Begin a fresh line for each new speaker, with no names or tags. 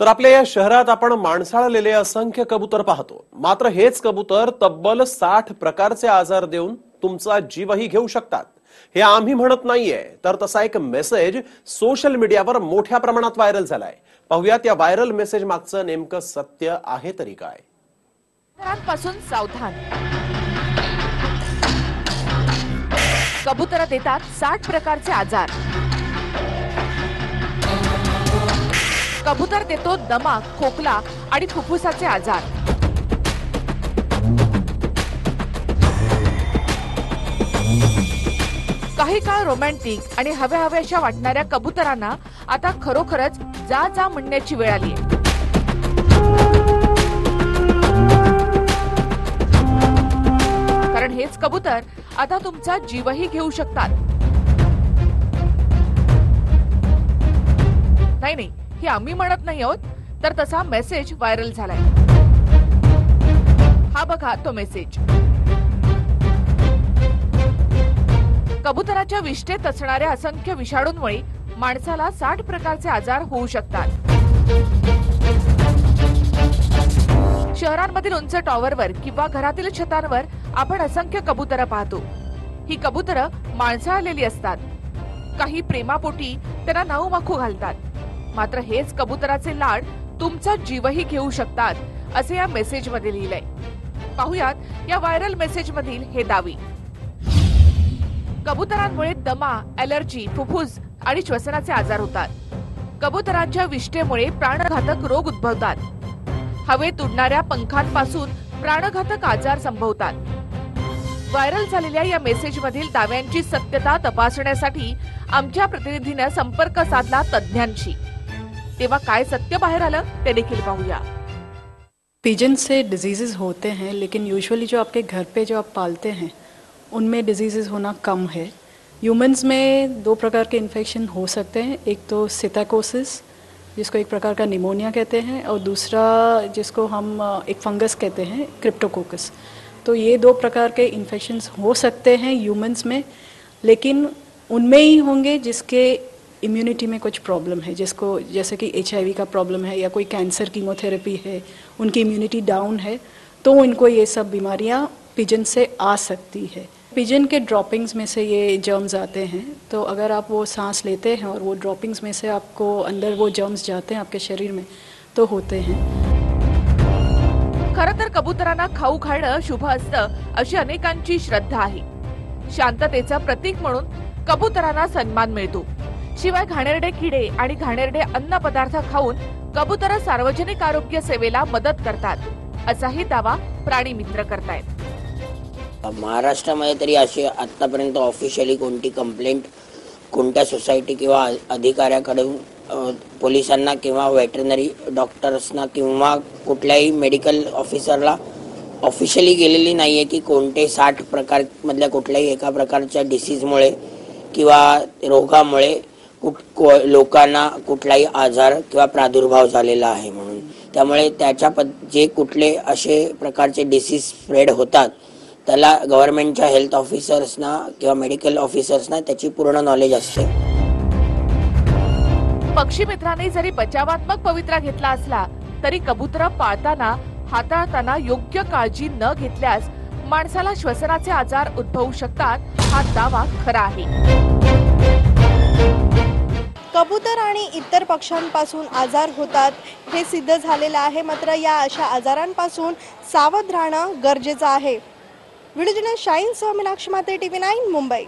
तर आपल्या या शहरात आपण माणसाळलेले असंख्य कबूतर पाहतो। मात्र हेच कबूतर तब्बल 60 प्रकारचे आजार देऊन तुमचा जीवही घेऊ शकतात। हे आम्ही म्हणत नाहीये, तर तसा एक मेसेज सोशल मीडियावर मोठ्या प्रमाणात व्हायरल झालाय। पाहूयात या व्हायरल मेसेज मागचं नेमकं सत्य आहे तरी काय।
कबुतरांपासून सावधान, कबुतर देतात 60 प्रकारचे आजार। कबूतर देतो दमा, खोकला आणि फुफ्फुसाचे आजार। काही काळ रोमॅन्टिक आणि हव्याहव्याशा वाटणाऱ्या कबुतरांना आता खरोखरच जा जा म्हणण्याची वेळ आली आहे। कारण हेच कबूतर आता तुमचा जीवही घेऊ शकतात। नाही, हे आम्ही म्हणत नाही आहोत, तर तसा मेसेज व्हायरल झालाय। हा बघा तो मेसेज। कबुतराच्या विष्ठेत असणाऱ्या असंख्य विषाणूंमुळे माणसाला 60 प्रकारचे आजार होऊ शकतात। शहरांमधील उंच टॉवरवर किंवा घरातील छतांवर आपण असंख्य कबुतरं पाहतो। ही कबुतरं माणसाळलेली असतात। काही प्रेमापोटी त्यांना नाऊमाखू घालतात। मात्र हेच कबुतराचे लाड तुमचा जीवही घेऊ शकतात, असे या मेसेज मध्ये लिहिलंय। पाहुयात या व्हायरल मेसेज मधील हे दावे। कबुतरांमुळे दमा, ॲलर्जी, फुफ्फुस आणि श्वसनाचे आजार होतात। कबुतरांच्या विष्ठेमुळे प्राणघातक रोग उद्भवतात। हवेत उडणाऱ्या पंखांपासून प्राणघातक आजार संभवतात। व्हायरल झालेल्या या मेसेज मधील दाव्यांची सत्यता तपासण्यासाठी आमच्या प्रतिनिधीने संपर्क साधला तज्ञांशी। तेव्हा काय सत्य बाहेर आलं ते देखील पाहूया।
पिजन से डिजीजेस होते हैं, लेकिन यूजुअली जो आपके घर पे जो आप पालते हैं उनमें डिजीजेस होना कम है। ह्यूमंस में 2 प्रकार के इन्फेक्शन हो सकते हैं। एक तो सिताकोसिस, जिसको एक प्रकार का निमोनिया कहते हैं, और दूसरा जिसको हम एक फंगस कहते हैं, क्रिप्टोकोकस। तो ये 2 प्रकार के इन्फेक्शंस हो सकते हैं ह्यूमंस में, लेकिन उनमें ही होंगे जिसके इम्यूनिटी में कुछ प्रॉब्लम है, जिसको जैसे कि HIV का प्रॉब्लम है या कोई कैंसर कीमोथेरेपी है, उनकी इम्यूनिटी डाउन है, तो इनको ये सब बीमारियां पिजन से आ सकती है। पिजन के ड्रॉपिंग्स में से ये जर्म्स आते हैं, तो अगर आप वो सांस लेते हैं और वो ड्रॉपिंग्स में से आपको अंदर वो जर्म्स जाते हैं आपके शरीर में, तो होते हैं।
खरं तर कबुतरांना खाऊ घालणं शुभ असतं, अशी अनेकांची श्रद्धा आहे। शांततेचं प्रतीक म्हणून कबुतरांना सन्मान मिळतो। शिवाय घाणेरडे किडे आणि घाणेरडे अन्न पदार्थ खाऊन कबुतर सार्वजनिक आरोग्य सेवेला मदत करतात, असाही दावा प्राणी मित्र करतायत।
महाराष्ट्रामध्ये तरी अशी आतापर्यंत ऑफिशियली कोणती कंप्लेंट कोणत्या सोसायटी किंवा अधिकाऱ्याकडून पोलिसांना किंवा वेटरनरी डॉक्टर्सना किंवा कुठल्याही मेडिकल ऑफिसरला ऑफिशियली गेलेली नाही आहे की कोणते 60 प्रकारमधल्या कुठल्याही एका प्रकारच्या डिसीजमुळे किंवा रोगामुळे लोकांना कुठलाही आजार किंवा प्रादुर्भाव झालेला आहे म्हणून। त्यामुळे त्याच्या जे कुठले असे प्रकारचे डिसीज स्प्रेड होतात त्याला गव्हर्नमेंटच्या हेल्थ ऑफिसर्सना किंवा मेडिकल ऑफिसर्सना त्याची पूर्ण नॉलेज असते।
पक्षी मित्रांनी जरी बचावात्मक पवित्रा घेतला असला तरी कबुतर पाळताना हाताळताना योग्य काळजी न घेतल्यास माणसाला श्वसनाचे आजार उद्भवू शकतात, हा दावा खरा आहे।
कबूतर आणि इतर पक्ष्यांपासून आजार होतात हे सिद्ध झालेलं आहे। मात्र या अशा आजारांपासून सावध राहणं गरजेचं आहे। व्हिडिओ जर्नलिस्ट शाहीन सह मीनाक्षी माते, TV9 मुंबई।